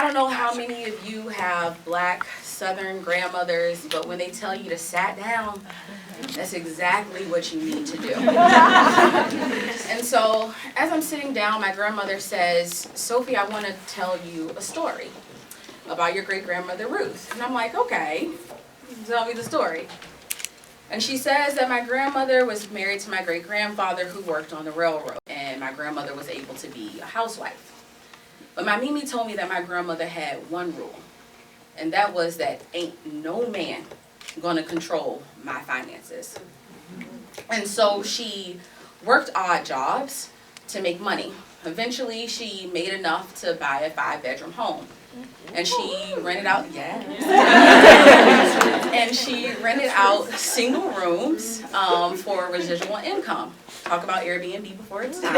I don't know how many of you have Black Southern grandmothers, but when they tell you to sit down, that's exactly what you need to do. And so, as I'm sitting down, my grandmother says, "Sophie, I want to tell you a story about your great-grandmother Ruth." And I'm like, "Okay, tell me the story." And she says that my grandmother was married to my great-grandfather who worked on the railroad, and my grandmother was able to be a housewife. But my Mimi told me that my grandmother had one rule, and that was that ain't no man gonna control my finances. And so she worked odd jobs to make money. Eventually, she made enough to buy a 5-bedroom home. And she rented out, and she rented out single rooms for residual income. Talk about Airbnb before it's time.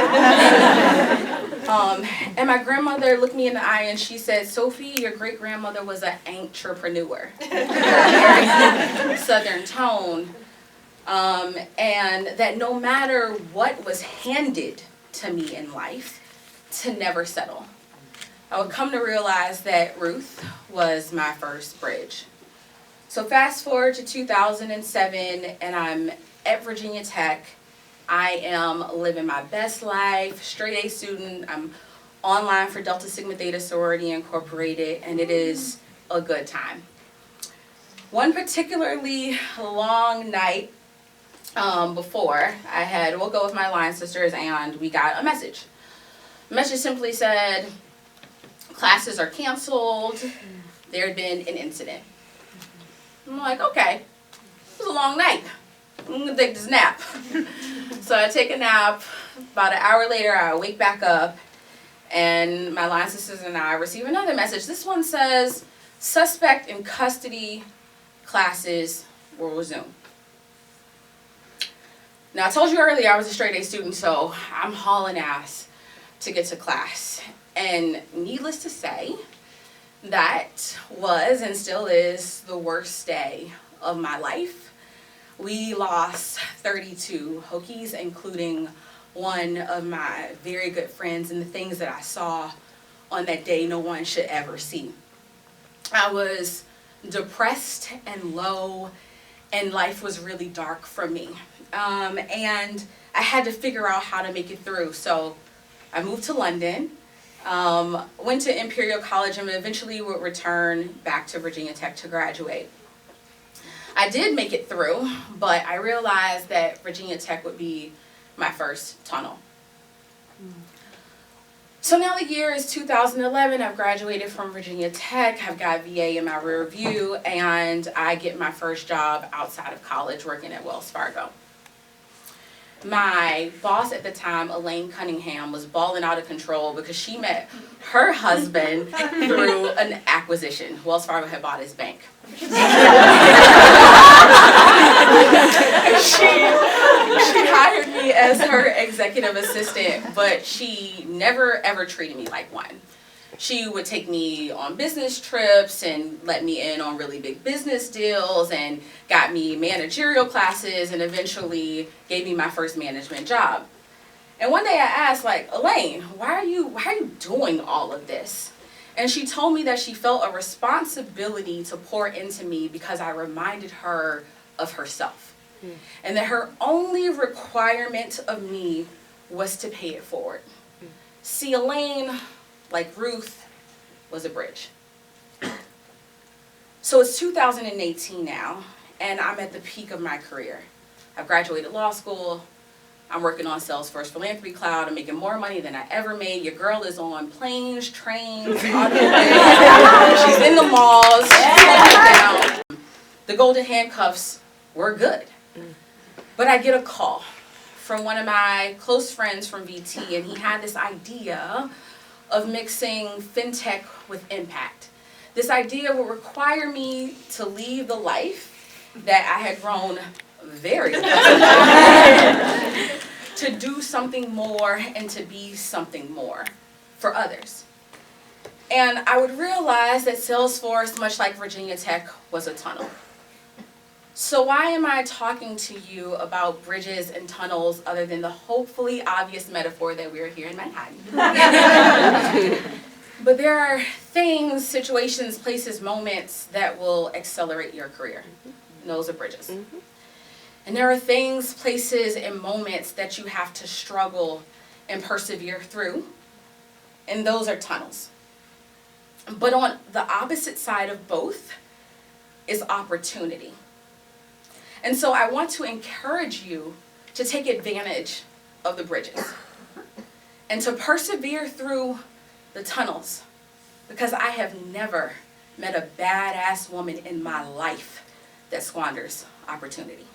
And my grandmother looked me in the eye and she said, "Sophie, your great-grandmother was an entrepreneur." Very Southern tone. And that no matter what was handed to me in life, to never settle. I would come to realize that Ruth was my first bridge. So fast forward to 2007, and I'm at Virginia Tech. I am living my best life, straight A student. I'm online for Delta Sigma Theta Sorority Incorporated, and it is a good time. One particularly long night before, I had woke up with my line sisters and we got a message. The message simply said, "Classes are canceled. There had been an incident." I'm like, okay, it was a long night. I'm gonna take this nap. So I take a nap. About an hour later, I wake back up, and my line sisters and I receive another message. This one says, "Suspect in custody, classes will resume." Now, I told you earlier I was a straight A student, so I'm hauling ass to get to class. And needless to say, that was and still is the worst day of my life. We lost 32 Hokies, including one of my very good friends, and the things that I saw on that day no one should ever see. I was depressed and low, and life was really dark for me. And I had to figure out how to make it through. So I moved to London, went to Imperial College, and eventually would return back to Virginia Tech to graduate. I did make it through, but I realized that Virginia Tech would be my first tunnel. So now the year is 2011, I've graduated from Virginia Tech, I've got VA in my rear view, and I get my first job outside of college working at Wells Fargo. My boss at the time, Elaine Cunningham, was balling out of control because she met her husband through an acquisition. Wells Fargo had bought his bank. She hired me as her executive assistant, but she never ever treated me like one. She would take me on business trips and let me in on really big business deals and got me managerial classes and eventually gave me my first management job. And one day I asked, like, "Elaine, why are you doing all of this?" And she told me that she felt a responsibility to pour into me because I reminded her of herself. And that her only requirement of me was to pay it forward. See, Elaine, like Ruth, was a bridge. So it's 2018 now, and I'm at the peak of my career. I've graduated law school. I'm working on Salesforce Philanthropy Cloud. I'm making more money than I ever made. Your girl is on planes, trains, automobiles. She's in the malls. She's down. The golden handcuffs were good. But I get a call from one of my close friends from VT, and he had this idea of mixing fintech with impact. This idea would require me to leave the life that I had grown very to do something more and to be something more for others. And I would realize that Salesforce, much like Virginia Tech, was a tunnel. So why am I talking to you about bridges and tunnels other than the hopefully obvious metaphor that we're here in Manhattan? But there are things, situations, places, moments that will accelerate your career. And those are bridges. And there are things, places, and moments that you have to struggle and persevere through. And those are tunnels. But on the opposite side of both is opportunity. And so I want to encourage you to take advantage of the bridges and to persevere through the tunnels, because I have never met a badass woman in my life that squanders opportunity.